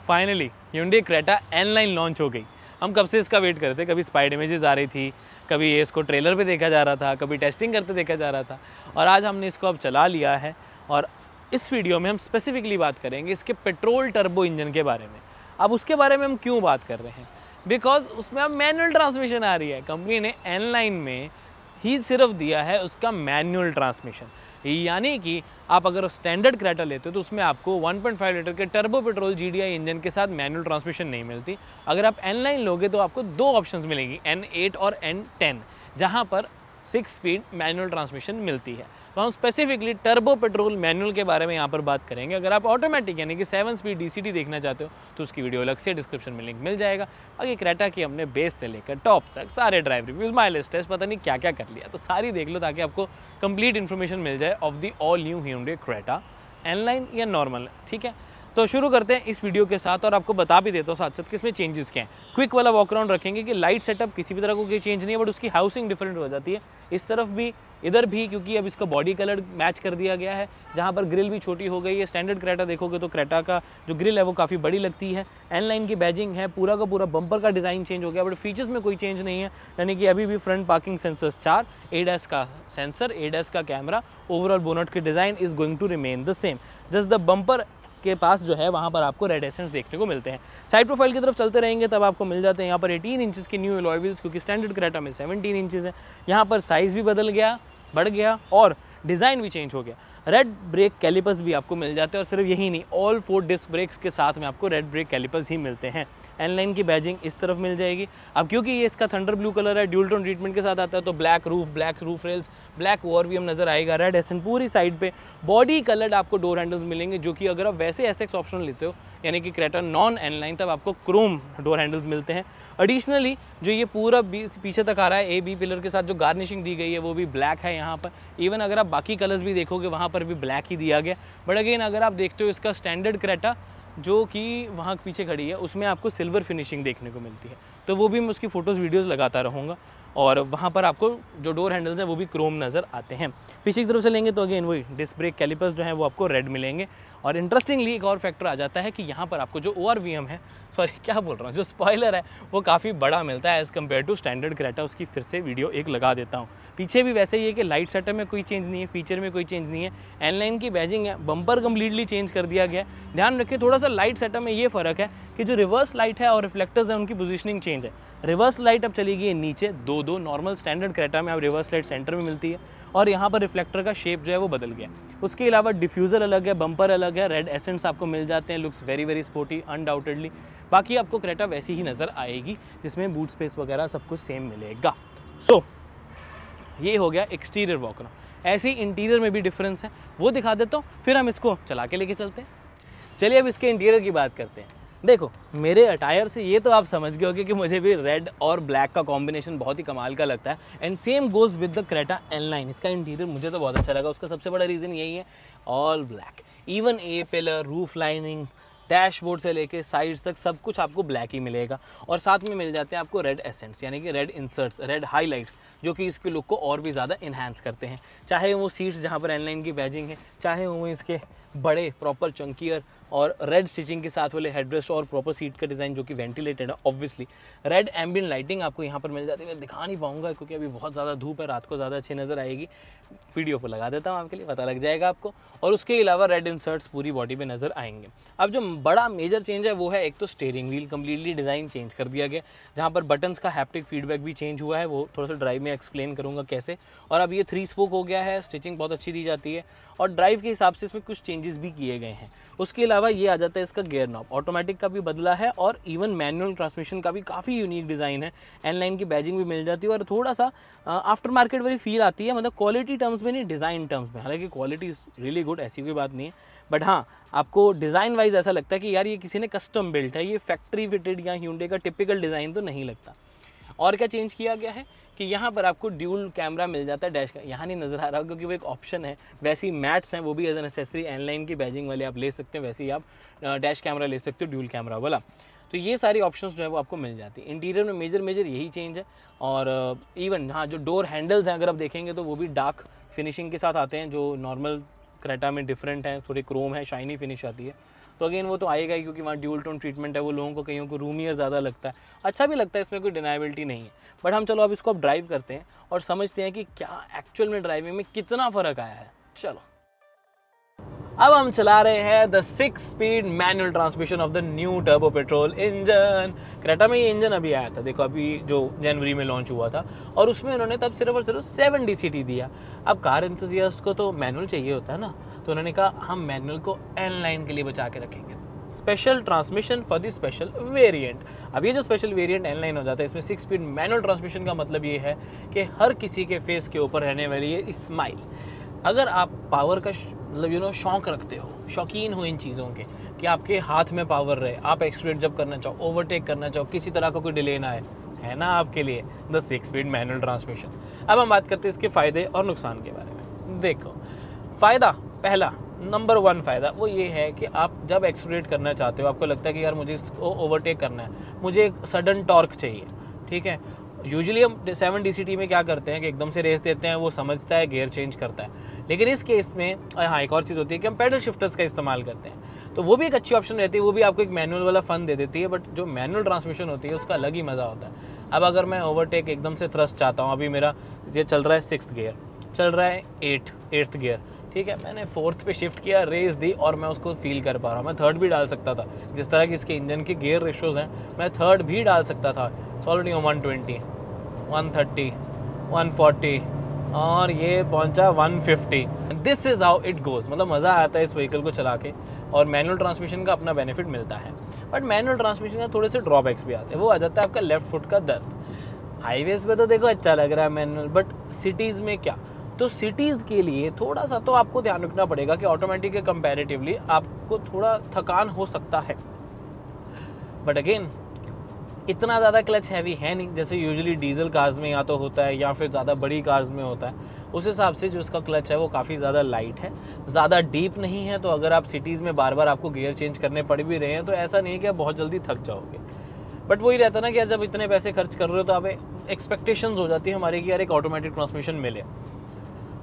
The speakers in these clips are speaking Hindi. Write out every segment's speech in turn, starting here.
Finally Hyundai Creta N-Line launch हो गई। हम कब से इसका वेट कर रहे थे, कभी स्पाइड इमेजेस आ रही थी, कभी ये इसको ट्रेलर पे देखा जा रहा था, कभी टेस्टिंग करते देखा जा रहा था, और आज हमने इसको अब चला लिया है। और इस वीडियो में हम स्पेसिफिकली बात करेंगे इसके पेट्रोल टर्बो इंजन के बारे में। अब उसके बारे में हम क्यों बात कर रहे हैं, बिकॉज उसमें अब मैनुअल ट्रांसमिशन आ रही है। कंपनी ने N-Line में ही सिर्फ दिया है उसका मैनुअल ट्रांसमिशन, यानी कि आप अगर स्टैंडर्ड क्रेटा लेते हो तो उसमें आपको 1.5 लीटर के टर्बो पेट्रोल GDI इंजन के साथ मैनुअल ट्रांसमिशन नहीं मिलती। अगर आप N-Line लोगे तो आपको दो ऑप्शंस मिलेंगी, N8 और N10, जहां पर 6 स्पीड मैनुअल ट्रांसमिशन मिलती है। तो हम स्पेसिफिकली टर्बो पेट्रोल मैनुअल के बारे में यहाँ पर बात करेंगे। अगर आप ऑटोमेटिक यानी कि 7 स्पीड DCT देखना चाहते हो तो उसकी वीडियो अलग से डिस्क्रिप्शन में लिंक मिल जाएगा। बाकी क्रेटा की हमने बेस से लेकर टॉप तक सारे ड्राइव रिव्यूज, माइलेज टेस्ट, पता नहीं क्या क्या कर लिया, तो सारी देख लो ताकि आपको कंप्लीट इन्फॉर्मेशन मिल जाए of the all new Hyundai Creta N-Line या नॉर्मल। ठीक है, तो शुरू करते हैं इस वीडियो के साथ, और आपको बता भी देता हूँ साथ साथ कि इसमें चेंजेस क्या हैं। क्विक वाला वॉक अराउंड रखेंगे कि लाइट सेटअप किसी भी तरह को कोई चेंज नहीं है, बट उसकी हाउसिंग डिफरेंट हो जाती है, इस तरफ भी इधर भी, क्योंकि अब इसका बॉडी कलर मैच कर दिया गया है, जहाँ पर ग्रिल भी छोटी हो गई है। स्टैंडर्ड क्रेटा देखोगे तो क्रेटा का जो ग्रिल है वो काफ़ी बड़ी लगती है। N-Line की बैजिंग है, पूरा का पूरा बम्पर का डिज़ाइन चेंज हो गया, बट फीचर्स में कोई चेंज नहीं है। यानी कि अभी भी फ्रंट पार्किंग सेंसर्स 4, ADAS का सेंसर, ADAS का कैमरा, ओवरऑल बोनट की design is going to remain the same. Just the bumper के पास जो है वहाँ पर आपको रेड एसेंस देखने को मिलते हैं। साइड प्रोफाइल की तरफ चलते रहेंगे तब आपको मिल जाते हैं यहाँ पर 18 इंचेस की न्यू अलॉय व्हील्स, क्योंकि स्टैंडर्ड क्रेटा में 17 इंचेस है। यहाँ पर साइज़ भी बदल गया, बढ़ गया, और डिज़ाइन भी चेंज हो गया। रेड ब्रेक कैलिपर्स भी आपको मिल जाते हैं, और सिर्फ यही नहीं, ऑल 4 डिस्क ब्रेक्स के साथ में आपको रेड ब्रेक कैलिपर्स ही मिलते हैं। N-Line की बैजिंग इस तरफ मिल जाएगी। अब क्योंकि ये इसका थंडर ब्लू कलर है, ड्यूल टोन ट्रीटमेंट के साथ आता है, तो black roof rails, black war भी हम नजर आएगा, रेड एसेंट पूरी साइड पे। बॉडी कलर्ड आपको डोर हैंडल्स मिलेंगे, जो कि अगर आप वैसे SX ऑप्शन लेते हो यानी कि क्रेटा नॉन N-Line, तब आपको क्रोम डोर हैंडल्स मिलते हैं। एडिशनली जो ये पूरा पीछे तक आ रहा है A-B पिलर के साथ जो गार्निशिंग दी गई है वो भी ब्लैक है यहाँ पर। इवन अगर आप बाकी कलर्स भी देखोगे वहाँ पर भी ब्लैक ही दिया गया। बट अगेन अगर आप देखते हो इसका स्टैंडर्ड क्रेटा जो कि वहाँ पीछे खड़ी है उसमें आपको सिल्वर फिनिशिंग देखने को मिलती है, तो वो भी मैं उसकी फ़ोटोज़ वीडियोज़ लगाता रहूँगा। और वहाँ पर आपको जो डोर हैंडल्स हैं वो भी क्रोम नज़र आते हैं। पीछे की तरफ से लेंगे तो अगेन वही डिस्क ब्रेक कैलिपर्स जो हैं वो आपको रेड मिलेंगे। और इंटरेस्टिंगली एक और फैक्टर आ जाता है कि यहाँ पर आपको जो ORVM है, सॉरी क्या बोल रहा हूँ, जो स्पॉइलर है वो काफ़ी बड़ा मिलता है as compare to standard Creta. उसकी फिर से वीडियो एक लगा देता हूँ। पीछे भी वैसे ही है कि लाइट सेटअप में कोई चेंज नहीं है, फीचर में कोई चेंज नहीं है। N-Line की बैजिंग है, बम्पर कम्प्लीटली चेंज कर दिया गया है। ध्यान रखिए थोड़ा सा लाइट सेटअप में ये फ़र्क है कि जो रिवर्स लाइट है और रिफ्लेक्टर्स है उनकी पोजीशनिंग चेंज है। रिवर्स लाइट अब चली गई है नीचे, दो नॉर्मल स्टैंडर्ड क्रेटा में अब रिवर्स लाइट सेंटर में मिलती है, और यहाँ पर रिफ्लेक्टर का शेप जो है वो बदल गया। उसके अलावा डिफ्यूज़र अलग है, बम्पर अलग है, रेड एसेंट्स आपको मिल जाते हैं, looks very very sporty undoubtedly. बाकी आपको क्रेटा वैसी ही नज़र आएगी जिसमें बूट स्पेस वगैरह सब कुछ सेम मिलेगा। सो ये हो गया एक्सटीरियर वॉक अराउंड। ऐसे ही इंटीरियर में भी डिफरेंस है, वो दिखा देता हूँ, फिर हम इसको चला के लेके चलते हैं। चलिए अब इसके इंटीरियर की बात करते हैं। देखो मेरे अटायर से ये तो आप समझ गए होंगे कि मुझे भी रेड और ब्लैक का कॉम्बिनेशन बहुत ही कमाल का लगता है, and same goes with the Creta N-Line। इसका इंटीरियर मुझे तो बहुत अच्छा लगा। उसका सबसे बड़ा रीज़न यही है, all black. Even A pillar, roof lining, dashboard से लेके साइड्स तक सब कुछ आपको ब्लैक ही मिलेगा। और साथ में मिल जाते हैं आपको रेड एसेंट्स यानी कि रेड इंसर्ट्स, रेड हाईलाइट्स, जो कि इसके लुक को और भी ज़्यादा इन्हांस करते हैं। चाहे वो सीट्स जहाँ पर N-Line की बैजिंग है, चाहे वो इसके बड़े प्रॉपर चंकियर और रेड स्टिचिंग के साथ वाले हेडरेस्ट और प्रॉपर सीट का डिज़ाइन जो कि वेंटिलेटेड है। ऑब्वियसली रेड एम्बिएंट लाइटिंग आपको यहाँ पर मिल जाती है। मैं दिखा नहीं पाऊंगा क्योंकि अभी बहुत ज़्यादा धूप है, रात को ज़्यादा अच्छी नज़र आएगी। वीडियो पर लगा देता हूँ आपके लिए, पता लग जाएगा आपको। और उसके अलावा रेड इंसर्ट्स पूरी बॉडी पे नज़र आएंगे। अब जो बड़ा मेजर चेंज है वो है एक तो steering wheel completely design change कर दिया गया, जहाँ पर बटन्स का हैप्टिक फीडबैक भी चेंज हुआ है। वो थोड़ा सा ड्राइव में एक्सप्लेन करूँगा कैसे। और अब ये 3 स्पोक हो गया है, स्टिचिंग बहुत अच्छी दी जाती है, और ड्राइव के हिसाब से इसमें कुछ चेंजेस भी किए गए हैं। उसके अलावा ये आ जाता है इसका गियर नॉब, ऑटोमेटिक का भी बदला है, और इवन मैनुअल ट्रांसमिशन का भी काफ़ी यूनिक डिज़ाइन है। N-Line की बैजिंग भी मिल जाती है, और थोड़ा सा आफ्टर मार्केट वाली फील आती है, मतलब क्वालिटी टर्म्स में नहीं, डिज़ाइन टर्म्स में। हालांकि क्वालिटी इज़ रियली गुड, ऐसी कोई बात नहीं है, बट हाँ आपको डिज़ाइन वाइज ऐसा लगता है कि यार ये किसी ने कस्टम बिल्ट है, ये फैक्ट्री फिटेड या Hyundai का टिपिकल डिज़ाइन तो नहीं लगता। और क्या चेंज किया गया है कि यहाँ पर आपको ड्यूल कैमरा मिल जाता है डैश का, यहाँ नहीं नज़र आ रहा क्योंकि वो एक ऑप्शन है। वैसे ही मैट्स हैं वो भी एज एन एसेसरी N-Line की बैजिंग वाले आप ले सकते हैं, वैसे ही आप डैश कैमरा ले सकते हो ड्यूल कैमरा वाला। तो ये सारी ऑप्शंस जो है वो आपको मिल जाती है। इंटीरियर में मेजर यही चेंज है। और इवन हाँ जो डोर हैंडल्स हैं अगर आप देखेंगे तो वो भी डार्क फिनिशिंग के साथ आते हैं, जो नॉर्मल क्रेटा में डिफरेंट है, थोड़ी क्रोम है, शाइनी फिनिश आती है। तो अगेन वो तो आएगा ही, क्योंकि वहाँ ड्यूल टोन ट्रीटमेंट है, वो लोगों को कईयों को रूमियर ज़्यादा लगता है, अच्छा भी लगता है, इसमें कोई डिनाइबिलिटी नहीं है। बट हम चलो अब इसको अब ड्राइव करते हैं और समझते हैं कि क्या एक्चुअल में ड्राइविंग में कितना फ़र्क आया है। चलो अब हम चला रहे हैं the 6 speed manual transmission of the new turbo petrol engine. Creta में ये इंजन अभी आया था, देखो अभी जो जनवरी में लॉन्च हुआ था, और उसमें उन्होंने तब सिर्फ और सिर्फ 7 DCT दिया। अब कार एंथुसियास्ट को तो मैनुअल चाहिए होता है ना, तो उन्होंने कहा हम मैनुअल को एन लाइन के लिए बचा के रखेंगे, special transmission for the special variant. अब ये जो स्पेशल वेरिएंट एन लाइन हो जाता है, इसमें 6 स्पीड मैनुअल ट्रांसमिशन का मतलब ये है कि हर किसी के फेस के ऊपर रहने वाली ये स्माइल। अगर आप पावर का मतलब शौक रखते हो, शौकीन हो इन चीज़ों के कि आपके हाथ में पावर रहे, आप एक्सलेरेट जब करना चाहो, ओवरटेक करना चाहो, किसी तरह का कोई डिले ना आए, है ना आपके लिए द 6 स्पीड मैनुअल ट्रांसमिशन। अब हम बात करते हैं इसके फ़ायदे और नुकसान के बारे में। देखो फ़ायदा, पहला नंबर 1 फ़ायदा वो ये है कि आप जब एक्सलेरेट करना चाहते हो, आपको लगता है कि यार मुझे इसको ओवरटेक करना है, मुझे एक सडन टॉर्क चाहिए, ठीक है। यूजुअली हम 7 DCT में क्या करते हैं कि एकदम से रेस देते हैं, वो समझता है, गियर चेंज करता है। लेकिन इस केस में हाँ एक और चीज़ होती है कि हम पैडल शिफ्टर्स का इस्तेमाल करते हैं, तो वो भी एक अच्छी ऑप्शन रहती है, वो भी आपको एक मैनुअल वाला फन दे देती है। बट जो मैनुअल ट्रांसमिशन होती है उसका अलग ही मज़ा होता है। अब अगर मैं ओवरटेक एकदम से थ्रस्ट चाहता हूँ, अभी मेरा ये चल रहा है 6th गियर, चल रहा है 8th गियर, ठीक है, मैंने 4th पे शिफ्ट किया, रेस दी और मैं उसको फील कर पा रहा हूँ। मैं 3rd भी डाल सकता था, जिस तरह की इसके इंजन के गियर रेशोज़ हैं, मैं 3rd भी डाल सकता था। ऑलरेडी 120, 130, 140 और ये पहुंचा 150। This is how it goes. मतलब मज़ा आता है इस व्हीकल को चला के, और मैनुअल ट्रांसमिशन का अपना बेनिफिट मिलता है। बट मैनुअल ट्रांसमिशन का थोड़े से ड्रॉबैक्स भी आते हैं। वो आ जाता है आपका लेफ्ट फुट का दर्द। हाईवेज़ पे तो देखो अच्छा लग रहा है मैनुअल, बट सिटीज़ में क्या, तो सिटीज़ के लिए थोड़ा सा तो आपको ध्यान रखना पड़ेगा कि ऑटोमेटिक के कंपैरेटिवली आपको थोड़ा थकान हो सकता है। बट अगेन इतना ज़्यादा क्लच हैवी है नहीं, जैसे यूजुअली डीजल कार्स में या तो होता है या फिर ज़्यादा बड़ी कार्स में होता है। उस हिसाब से जो उसका क्लच है वो काफ़ी ज़्यादा लाइट है, ज़्यादा डीप नहीं है। तो अगर आप सिटीज़ में बार बार आपको गियर चेंज करने पड़ भी रहे हैं तो ऐसा नहीं है कि आप बहुत जल्दी थक जाओगे। बट वही रहता ना कि यार जब इतने पैसे खर्च कर रहे हो तो आप एक्सपेक्टेशंस हो जाती है हमारी कि यार एक ऑटोमेटिक ट्रांसमिशन मिले।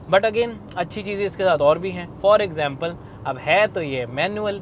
बट अगेन अच्छी चीज़ें इसके साथ और भी हैं। फॉर एग्जाम्पल अब है तो ये मैनुअल,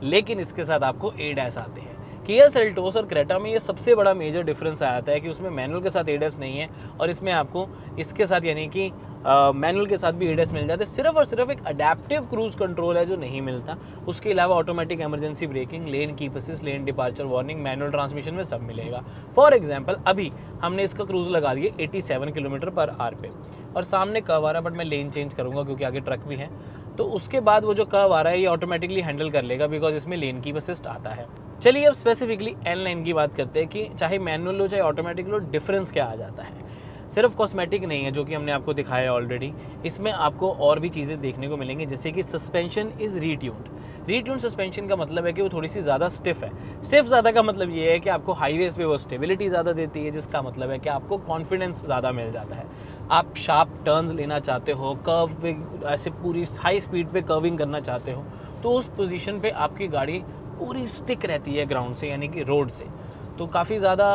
लेकिन इसके साथ आपको ADAS आते हैं। किया सेल्टोस और क्रेटा में ये सबसे बड़ा मेजर डिफरेंस आता है कि उसमें मैनुअल के साथ ADAS नहीं है, और इसमें आपको इसके साथ यानी कि मैनुअल के साथ भी ADAS मिल जाते हैं। सिर्फ और सिर्फ एक अडेप्टिव क्रूज कंट्रोल है जो नहीं मिलता। उसके अलावा automatic emergency breaking, lane keep assist, lane departure warning manual transmission में सब मिलेगा। फॉर एग्जाम्पल अभी हमने इसका क्रूज लगा दिए 87 km/h पे, और सामने कर्व आ रहा है, बट मैं लेन चेंज करूँगा क्योंकि आगे ट्रक भी है। तो उसके बाद वो जो कर्व आ रहा है ये ऑटोमेटिकली हैंडल कर लेगा, बिकॉज इसमें लेन कीप असिस्ट आता है। चलिए अब स्पेसिफिकली एन लाइन की बात करते हैं कि चाहे मैनुअल हो चाहे ऑटोमेटिक हो, डिफरेंस क्या आ जाता है। सिर्फ कॉस्मेटिक नहीं है जो कि हमने आपको दिखाया है ऑलरेडी, इसमें आपको और भी चीज़ें देखने को मिलेंगी, जैसे कि सस्पेंशन इज़ रीट्यून्ड। रीट्यून सस्पेंशन का मतलब है कि वो थोड़ी सी ज़्यादा स्टिफ है। स्टिफ ज़्यादा का मतलब ये है कि आपको हाईवेज़ पे वो स्टेबिलिटी ज़्यादा देती है, जिसका मतलब है कि आपको कॉन्फिडेंस ज़्यादा मिल जाता है। आप शार्प टर्न्स लेना चाहते हो, कर्व पे ऐसे पूरी हाई स्पीड पे कर्विंग करना चाहते हो, तो उस पोजीशन पे आपकी गाड़ी पूरी स्टिक रहती है ग्राउंड से, यानी कि रोड से, तो काफ़ी ज़्यादा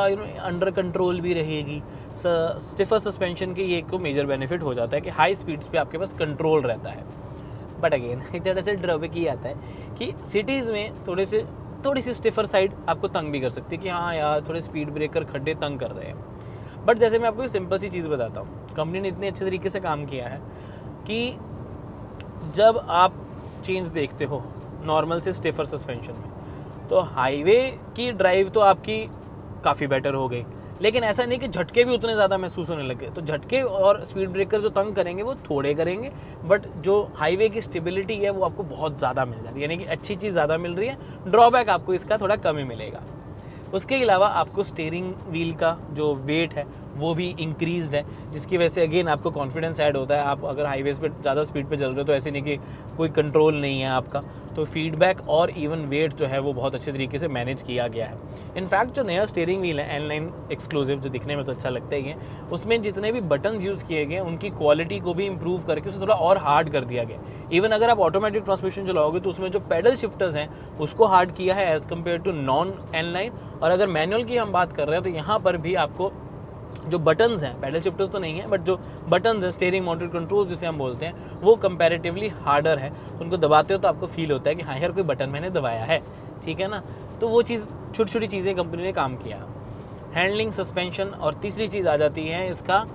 अंडर कंट्रोल भी रहेगी। स्टिफर सस्पेंशन के ये एक को मेजर बेनिफिट हो जाता है कि हाई स्पीड्स पे आपके पास कंट्रोल रहता है। बट अगेन एक तरह से ड्रॉबैक ये आता है कि सिटीज़ में थोड़ी सी स्टिफर साइड आपको तंग भी कर सकती है कि हाँ यार थोड़े स्पीड ब्रेकर खड्डे तंग कर रहे हैं। बट जैसे मैं आपको एक सिंपल सी चीज़ बताता हूँ, कंपनी ने इतने अच्छे तरीके से काम किया है कि जब आप चेंज देखते हो नॉर्मल से स्टिफर सस्पेंशन में, तो हाईवे की ड्राइव तो आपकी काफ़ी बेटर हो गई, लेकिन ऐसा नहीं कि झटके भी उतने ज़्यादा महसूस होने लगे। तो झटके और स्पीड ब्रेकर जो तंग करेंगे वो थोड़े करेंगे, बट जो हाईवे की स्टेबिलिटी है वो आपको बहुत ज़्यादा मिल जाती है, यानी कि अच्छी चीज़ ज़्यादा मिल रही है, ड्रॉबैक आपको इसका थोड़ा कम ही मिलेगा। उसके अलावा आपको स्टीयरिंग व्हील का जो वेट है वो भी इंक्रीज्ड है, जिसकी वजह से अगेन आपको कॉन्फिडेंस ऐड होता है। आप अगर हाईवेज़ पे ज़्यादा स्पीड पे चल रहे हो तो ऐसे नहीं कि कोई कंट्रोल नहीं है आपका, तो फीडबैक और इवन वेट जो है वो बहुत अच्छे तरीके से मैनेज किया गया है। इनफैक्ट जो नया स्टीयरिंग व्हील है एन-लाइन एक्सक्लूसिव, जो दिखने में तो अच्छा लगता ही है, उसमें जितने भी बटन यूज़ किए गए उनकी क्वालिटी को भी इम्प्रूव करके उसे थोड़ा और हार्ड कर दिया गया। इवन अगर आप ऑटोमेटिक ट्रांसमिशन चलाओगे तो उसमें जो पेडल शिफ्टर्स हैं उसको हार्ड किया है as compare to non N line. और अगर मैनुअल की हम बात कर रहे हैं तो यहाँ पर भी आपको जो बटन्स हैं, पैडल शिफ्टर्स तो नहीं है, बट जो बटन्स हैं, स्टीयरिंग माउंटेड कंट्रोल जिसे हम बोलते हैं, वो कंपैरेटिवली हार्डर है। उनको दबाते हो तो आपको फील होता है कि हाँ यार कोई बटन मैंने दबाया है, ठीक है ना। तो वो चीज़, छोटी छोटी चीज़ें कंपनी ने काम किया। हैंडलिंग, सस्पेंशन, और तीसरी चीज़ आ जाती है इसका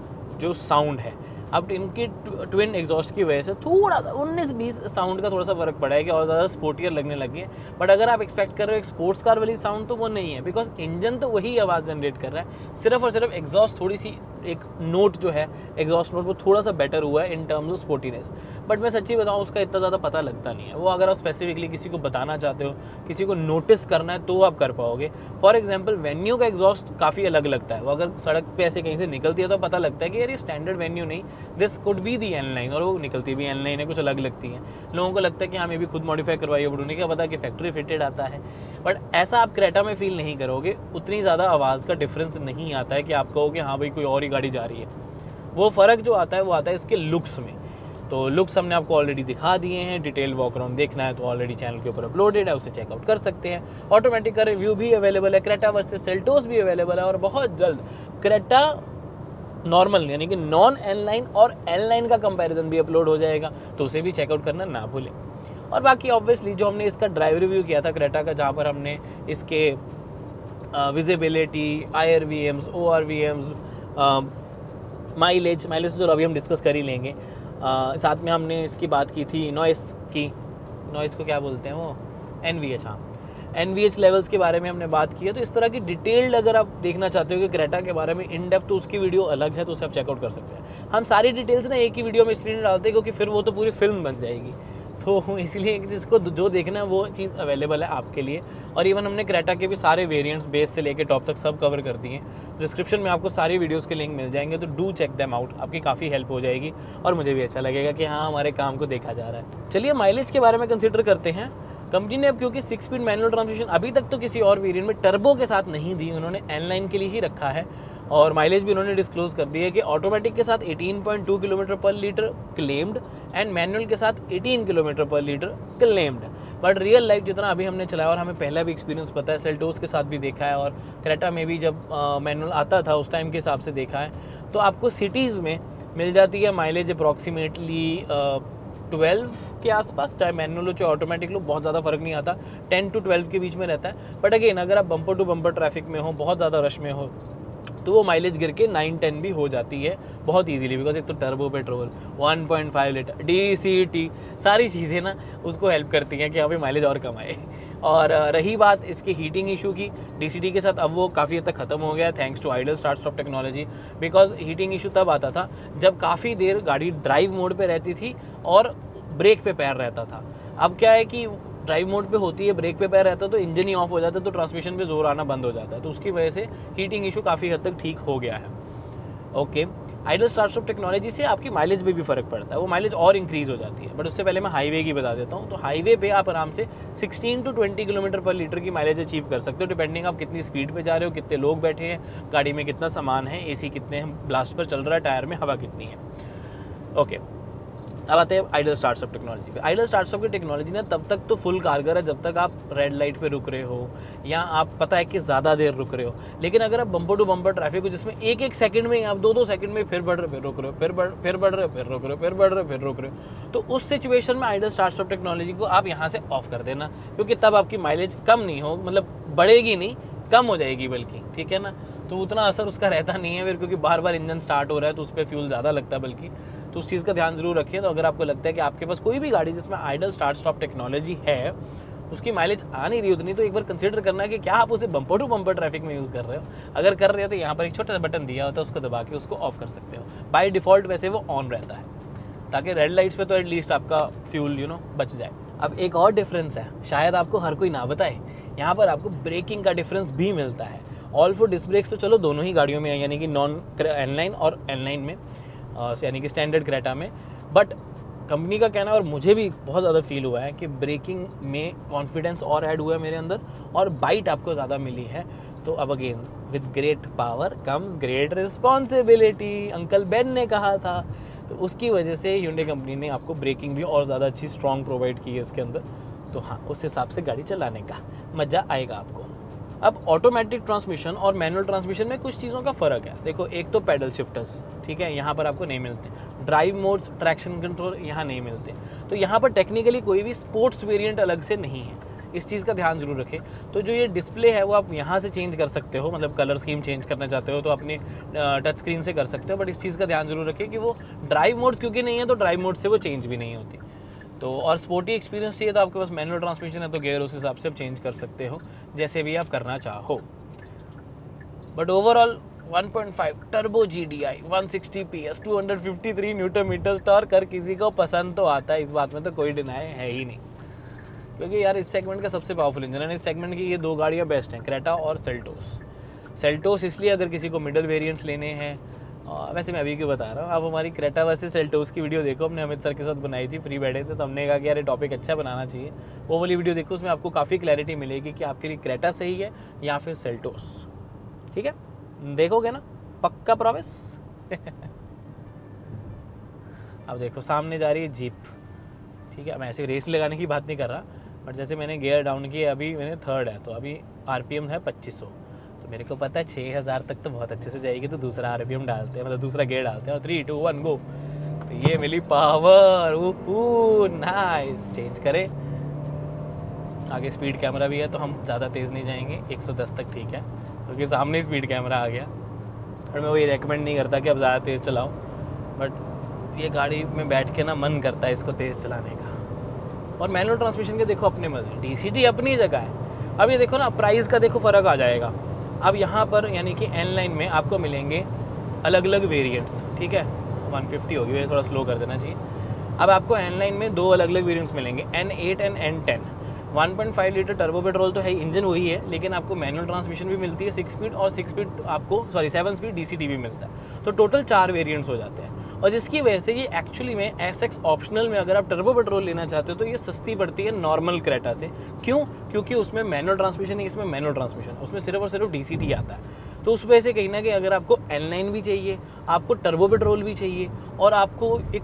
जो साउंड है। अब इनकी ट्विन एग्जॉस्ट की वजह से थोड़ा सा 19-20 साउंड का थोड़ा सा फर्क पड़ा है कि और ज़्यादा स्पोर्टियर लगने लगी है। बट अगर आप एक्सपेक्ट कर रहे हो एक स्पोर्ट्स कार वाली साउंड, तो वो नहीं है, बिकॉज इंजन तो वही आवाज़ जनरेट कर रहा है, सिर्फ और सिर्फ एग्जॉस्ट थोड़ी सी एक नोट जो है एग्जॉस्ट नोट वो थोड़ा सा बेटर हुआ है in terms of sportiness. But मैं सच्ची बताऊँ उसका इतना ज़्यादा पता लगता नहीं है। वो अगर आप स्पेसिफिकली किसी को बताना चाहते हो, किसी को नोटिस करना है, तो आप कर पाओगे। फॉर एग्जाम्पल वेन्यू का एग्जॉस्ट काफ़ी अलग लगता है। वो अगर सड़क पे ऐसे कहीं से निकलती है तो पता लगता है कि यार ये स्टैंडर्ड वेन्यू नहीं, this could be the N-line, और वो निकलती भी N-line है, कुछ अलग लगती है। लोगों को लगता है कि हाँ मैं भी खुद मॉडिफाई करवाई है, बट उन्हें क्या पता कि फैक्ट्री फिटेड आता है। बट ऐसा आप क्रेटा में फील नहीं करोगे, उतनी ज़्यादा आवाज़ का डिफरेंस नहीं आता है कि आप कहो कि हाँ भाई कोई और ही गाड़ी जा रही है। वो फ़र्क जो आता है वो आता है इसके लुक्स में। तो लुक्स हमने आपको ऑलरेडी दिखा दिए हैं। डिटेल वॉक अराउंड देखना है तो ऑलरेडी चैनल के ऊपर अपलोडेड है, उसे चेकआउट कर सकते हैं। ऑटोमेटिक का रिव्यू भी अवेलेबल है, क्रेटा वर्सेस सेल्टोस भी अवेलेबल है, और बहुत जल्द क्रेटा नॉर्मल यानी कि नॉन N-line और N-line का कंपैरिजन भी अपलोड हो जाएगा, तो उसे भी चेकआउट करना ना भूलें। और बाकी ऑब्वियसली जो हमने इसका ड्राइव रिव्यू किया था क्रेटा का, जहाँ पर हमने इसके विजिबिलिटी, IRVMs, ORVMs, माइलेज तो अभी हम डिस्कस कर ही लेंगे। साथ में हमने इसकी बात की थी नॉइस को क्या बोलते हैं वो, NVH, हाँ NVH लेवल्स के बारे में हमने बात की है। तो इस तरह की डिटेल्ड अगर आप देखना चाहते हो कि क्रेटा के बारे में इन डेप्थ, तो उसकी वीडियो अलग है, तो उसे आप चेकआउट कर सकते हैं। हम सारी डिटेल्स ना एक ही वीडियो में स्क्रीन डालते हैं, क्योंकि फिर वो तो पूरी फिल्म बन जाएगी। तो इसलिए जिसको जो देखना है वो चीज़ अवेलेबल है आपके लिए। और इवन हमने क्रेटा के भी सारे वेरिएंट्स बेस से लेके टॉप तक सब कवर कर दिए हैं। डिस्क्रिप्शन में आपको सारी वीडियोस के लिंक मिल जाएंगे, तो डू चेक देम आउट, आपकी काफ़ी हेल्प हो जाएगी और मुझे भी अच्छा लगेगा कि हाँ हमारे काम को देखा जा रहा है। चलिए माइलेज के बारे में कंसिडर करते हैं। कंपनी ने अब क्योंकि 6 स्पीड मैनुअल ट्रांसमिशन अभी तक तो किसी और वेरिएंट में टर्बो के साथ नहीं दी, उन्होंने N-line के लिए ही रखा है। और माइलेज भी उन्होंने डिस्क्लोज कर दी है कि ऑटोमेटिक के साथ 18.2 किलोमीटर पर लीटर क्लेम्ड एंड मैनुअल के साथ 18 किलोमीटर पर litre claimed. But real life जितना अभी हमने चलाया और हमें पहला भी एक्सपीरियंस पता है, सेल्टोस के साथ भी देखा है और क्रेटा में भी जब मैनुअल आता था उस टाइम के हिसाब से देखा है, तो आपको सिटीज़ में मिल जाती है माइलेज अप्रॉक्सीमेटली 12 के आसपास, चाहे मैनुअल हो चाहे ऑटोमेटिक लो, बहुत ज़्यादा फर्क नहीं आता, 10 to 12 के बीच में रहता है। बट अगेन अगर आप बम्पर टू बम्पर ट्रैफिक में हो, बहुत ज़्यादा रश में हो, तो वो माइलेज गिर के 9-10 भी हो जाती है बहुत इजीली, बिकॉज एक तो टर्बो पेट्रोल, 1.5 लीटर DCT, सारी चीज़ें ना उसको हेल्प करती हैं कि अभी माइलेज और कम आए। और रही बात इसके हीटिंग इशू की, DCT के साथ अब वो काफ़ी हद तक ख़त्म हो गया thanks to idle start stop technology. Because heating issue तब आता था जब काफ़ी देर गाड़ी ड्राइव मोड पे रहती थी और ब्रेक पे पैर रहता था। अब क्या है कि ड्राइव मोड पे होती है, ब्रेक पे पैर रहता है तो इंजन ही ऑफ हो जाता है, तो ट्रांसमिशन पे जोर आना बंद हो जाता है, तो उसकी वजह से हीटिंग इशू काफ़ी हद तक ठीक हो गया है। Okay, idol start stop technology से आपकी माइलेज में भी फ़र्क पड़ता है, वो माइलेज और इंक्रीज़ हो जाती है। बट उससे पहले मैं हाईवे की बता देता हूँ। तो हाईवे पे आप आराम से 16 to 20 किलोमीटर पर लीटर की माइलेज अचीव कर सकते हो, डिपेंडिंग आप कितनी स्पीड पे जा रहे हो, कितने लोग बैठे हैं, गाड़ी में कितना सामान है, AC कितने हैं, ब्लास्ट पर चल रहा है, टायर में हवा कितनी है। ओके, अब आते हैं आइडल स्टार्ट स्टॉप टेक्नोलॉजी पे। आइडल स्टार्ट स्टॉप की टेक्नोलॉजी ना तब तक तो फुल कारगर है जब तक आप रेड लाइट पे रुक रहे हो या आप पता है कि ज़्यादा देर रुक रहे हो। लेकिन अगर आप बम्पर टू बम्पर ट्रैफिक हो जिसमें एक सेकंड में आप 2-2 सेकंड में फिर बढ़ रहे, फिर रुक रहे हो, फिर बढ़ रहे, फिर रुक रहे हो, फिर बढ़ रहे, फिर रुक रहे हो, तो उस सिचुएशन में आइडल स्टार्ट स्टॉप टेक्नोलॉजी को आप यहाँ से ऑफ कर देना, क्योंकि तब आपकी माइलेज कम नहीं हो, मतलब बढ़ेगी नहीं, कम हो जाएगी बल्कि, ठीक है ना। तो उतना असर उसका रहता नहीं है फिर, क्योंकि बार बार इंजन स्टार्ट हो रहा है तो उस पर फ्यूल ज़्यादा लगता है बल्कि, तो उस चीज़ का ध्यान जरूर रखिए। तो अगर आपको लगता है कि आपके पास कोई भी गाड़ी जिसमें आइडल स्टार्ट स्टॉप टेक्नोलॉजी है उसकी माइलेज आ नहीं रही उतनी, तो एक बार कंसीडर करना है कि क्या आप उसे बम्पर टू बम्पर ट्रैफिक में यूज़ कर रहे हो। अगर कर रहे हो तो यहाँ पर एक छोटा सा बटन दिया होता है, उसको दबा के उसको ऑफ कर सकते हो। बाय डिफ़ॉल्ट वैसे वो ऑन रहता है ताकि रेड लाइट्स पे तो एटलीस्ट आपका फ्यूल बच जाए। अब एक और डिफरेंस है, शायद आपको हर कोई ना बताए, यहाँ पर आपको ब्रेकिंग का डिफरेंस भी मिलता है। ऑल फोर डिस्क ब्रेक्स तो चलो दोनों ही गाड़ियों में है, यानी कि नॉन N-line और N-line में, यानी कि स्टैंडर्ड क्रेटा में। बट कंपनी का कहना है और मुझे भी बहुत ज़्यादा फील हुआ है कि ब्रेकिंग में कॉन्फिडेंस और ऐड हुआ है मेरे अंदर और बाइट आपको ज़्यादा मिली है। तो अब again with great power comes great responsibility, uncle Ben ने कहा था, तो उसकी वजह से Hyundai कंपनी ने आपको ब्रेकिंग भी और ज़्यादा अच्छी स्ट्रॉन्ग प्रोवाइड की है इसके अंदर। तो हाँ, उस हिसाब से गाड़ी चलाने का मज़ा आएगा आपको। अब ऑटोमेटिक ट्रांसमिशन और मैनुअल ट्रांसमिशन में कुछ चीज़ों का फ़र्क है। देखो, एक तो पैडल शिफ्टर्स, ठीक है, यहाँ पर आपको नहीं मिलते। ड्राइव मोड्स, ट्रैक्शन कंट्रोल यहाँ नहीं मिलते। तो यहाँ पर टेक्निकली कोई भी स्पोर्ट्स वेरिएंट अलग से नहीं है, इस चीज़ का ध्यान जरूर रखें। तो जो ये डिस्प्ले है वो आप यहाँ से चेंज कर सकते हो, मतलब कलर स्कीम चेंज करना चाहते हो तो अपने टच स्क्रीन से कर सकते हो, बट इस चीज़ का ध्यान जरूर रखें कि वो ड्राइव मोड क्योंकि नहीं है तो ड्राइव मोड से वो चेंज भी नहीं होती। तो और स्पोर्टी एक्सपीरियंस चाहिए तो आपके पास मैनुअल ट्रांसमिशन है तो गियर उस हिसाब से आप चेंज कर सकते हो जैसे भी आप करना चाहो। But overall 1.5 turbo GDI 160 PS 253 newton metre torque हर किसी को पसंद तो आता है, इस बात में तो कोई डिनाई है ही नहीं, क्योंकि यार इस सेगमेंट का सबसे पावरफुल इंजन है। इस सेगमेंट की ये दो गाड़ियाँ बेस्ट हैं, क्रेटा और सेल्टोस। सेल्टोस इसलिए अगर किसी को मिडल वेरिएंट्स लेने हैं, वैसे मैं अभी क्यों बता रहा हूँ, आप हमारी क्रेटा वर्सेस सेल्टोस की वीडियो देखो, हमने अमित सर के साथ बनाई थी, फ्री बैठे थे तो हमने कहा कि यार ये टॉपिक अच्छा बनाना चाहिए, वो वाली वीडियो देखो, उसमें आपको काफ़ी क्लैरिटी मिलेगी कि आपके लिए क्रेटा सही है या फिर सेल्टोस। ठीक है, देखोगे ना, पक्का प्रॉमिस। अब देखो सामने जा रही है जीप, ठीक है, मैं ऐसे रेस लगाने की बात नहीं कर रहा, बट जैसे मैंने गियर डाउन किया, अभी मैंने थर्ड है तो अभी RPM है 2500, तो मेरे को पता है 6000 तक तो बहुत अच्छे से जाएगी, तो दूसरा RPM डालते हैं, मतलब दूसरा गियर डालते हैं और 3 2 1 गो, तो ये मिली पावर। नाइस, चेंज करें। आगे स्पीड कैमरा भी है तो हम ज़्यादा तेज़ नहीं जाएंगे, 110 तक ठीक है, क्योंकि सामने ही स्पीड कैमरा आ गया। और मैं वही रेकमेंड नहीं करता कि अब ज़्यादा तेज़ चलाओ, बट ये गाड़ी में बैठ के ना मन करता है इसको तेज़ चलाने का। और मैनुअल ट्रांसमिशन के देखो अपने मज़े, DCT अपनी जगह है। अब ये देखो ना, प्राइस का देखो फ़र्क आ जाएगा। अब यहाँ पर यानी कि N लाइन में आपको मिलेंगे अलग अलग वेरिएंट्स, ठीक है, 150 होगी, वैसे थोड़ा स्लो कर देना चाहिए। अब आपको N लाइन में दो अलग अलग वेरिएंट्स मिलेंगे, N8 and N10। 1.5 litre turbo petrol तो है, इंजन वही है, लेकिन आपको मैनुअल ट्रांसमिशन भी मिलती है 6 स्पीड, और 6 स्पीड आपको 7 स्पीड DCT भी मिलता है, तो टोटल 4 वेरिएंट्स हो जाते हैं। और जिसकी वजह से ये एक्चुअली में SX ऑप्शनल में अगर आप टर्बो पेट्रोल लेना चाहते हो तो ये सस्ती पड़ती है नॉर्मल क्रेटा से। क्यों? क्योंकि उसमें मैनुअल ट्रांसमिशन है, इसमें मैनुअल ट्रांसमिशन, उसमें सिर्फ और सिर्फ DCT आता है। तो उस वजह से कहीं ना कहीं अगर आपको N9 भी चाहिए, आपको टर्बो पेट्रोल भी चाहिए, और आपको एक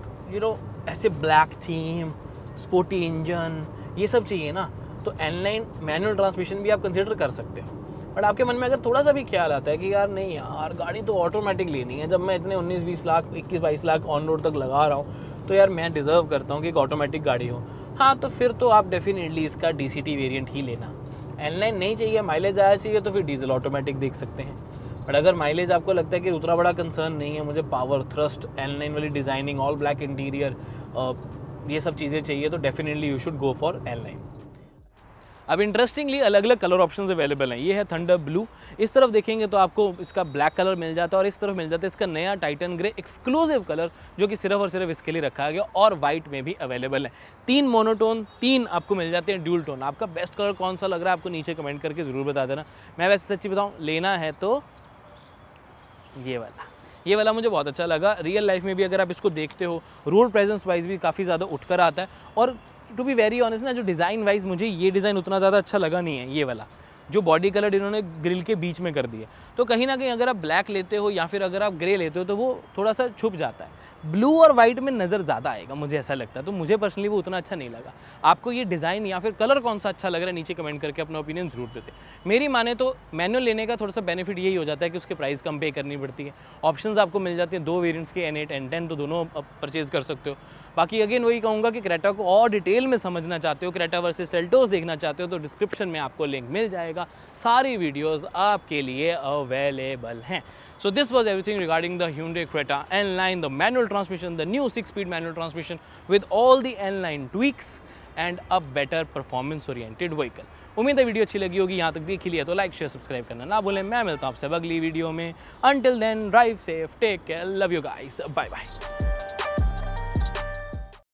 ऐसे ब्लैक थीम, स्पोर्टी इंजन, ये सब चाहिए ना, तो N9 मैनुअल ट्रांसमिशन भी आप कंसिडर कर सकते हो। बट आपके मन में अगर थोड़ा सा भी ख्याल आता है कि यार नहीं यार, गाड़ी तो ऑटोमेटिक लेनी है, जब मैं इतने 19-20 लाख 21-22 लाख ऑन रोड तक लगा रहा हूँ तो यार मैं डिज़र्व करता हूँ कि एक ऑटोमेटिक गाड़ी हो, हाँ, तो फिर तो आप डेफिनेटली इसका DCT वेरिएंट ही लेना। N9 नहीं चाहिए, माइलेज आया चाहिए, तो फिर डीजल ऑटोमेटिक देख सकते हैं। बट अगर माइलेज आपको लगता है कि उतना बड़ा कंसर्न नहीं है, मुझे पावर, थ्रस्ट, N9 वाली डिज़ाइनिंग, ऑल ब्लैक इंटीरियर, ये सब चीज़ें चाहिए, तो definitely you should go for N9। अब इंटरेस्टिंगली अलग अलग कलर ऑप्शंस अवेलेबल हैं। ये है थंडर ब्लू, इस तरफ देखेंगे तो आपको इसका ब्लैक कलर मिल जाता है, और इस तरफ मिल जाता है इसका नया टाइटन ग्रे एक्सक्लूसिव कलर, जो कि सिर्फ और सिर्फ इसके लिए रखा गया, और वाइट में भी अवेलेबल है। 3 मोनोटोन, 3 आपको मिल जाते हैं ड्यूल टोन। आपका बेस्ट कलर कौन सा लग रहा है आपको नीचे कमेंट करके ज़रूर बता देना। मैं वैसे सच्ची बताऊँ, लेना है तो ये वाला मुझे बहुत अच्छा लगा। रियल लाइफ में भी अगर आप इसको देखते हो, रोड प्रेजेंस वाइज भी काफ़ी ज़्यादा उठकर आता है, और टू बी वेरी ऑनेस्ट ना, जो डिज़ाइन वाइज मुझे ये डिज़ाइन उतना ज़्यादा अच्छा लगा नहीं है, ये वाला जो बॉडी कलर इन्होंने ग्रिल के बीच में कर दिया। तो कहीं ना कहीं अगर आप ब्लैक लेते हो या फिर अगर आप ग्रे लेते हो तो वो थोड़ा सा छुप जाता है। ब्लू और वाइट में नज़र ज़्यादा आएगा, मुझे ऐसा लगता है, तो मुझे पर्सनली वो उतना अच्छा नहीं लगा। आपको ये डिज़ाइन या फिर कलर कौन सा अच्छा लग रहा है नीचे कमेंट करके अपना ओपिनियन ज़रूर देते। मेरी माने तो मैनुअल लेने का थोड़ा सा बेनिफिट यही हो जाता है कि उसके प्राइस कम पे करनी पड़ती है, ऑप्शंस आपको मिल जाते हैं 2 वेरिएंट्स के, N8 N10, तो दोनों परचेज़ कर सकते हो। बाकी अगेन वही कहूँगा कि क्रेटा को और डिटेल में समझना चाहते हो, क्रेटा वर्सेस सेल्टोस देखना चाहते हो, तो डिस्क्रिप्शन में आपको लिंक मिल जाएगा, सारी वीडियोस आपके लिए अवेलेबल हैं। So this was everything regarding the Hyundai Creta N-Line, the manual transmission, the new 6-speed manual transmission with all the N-Line tweaks and a better performance oriented vehicle. उम्मीद है वीडियो अच्छी लगी होगी, यहाँ तक देखी लिया तो लाइक शेयर सब्सक्राइब करना ना भूलें। मैं मिलता हूँ आपसे अगली वीडियो में। Until then, drive safe, take care, love you guys, bye bye.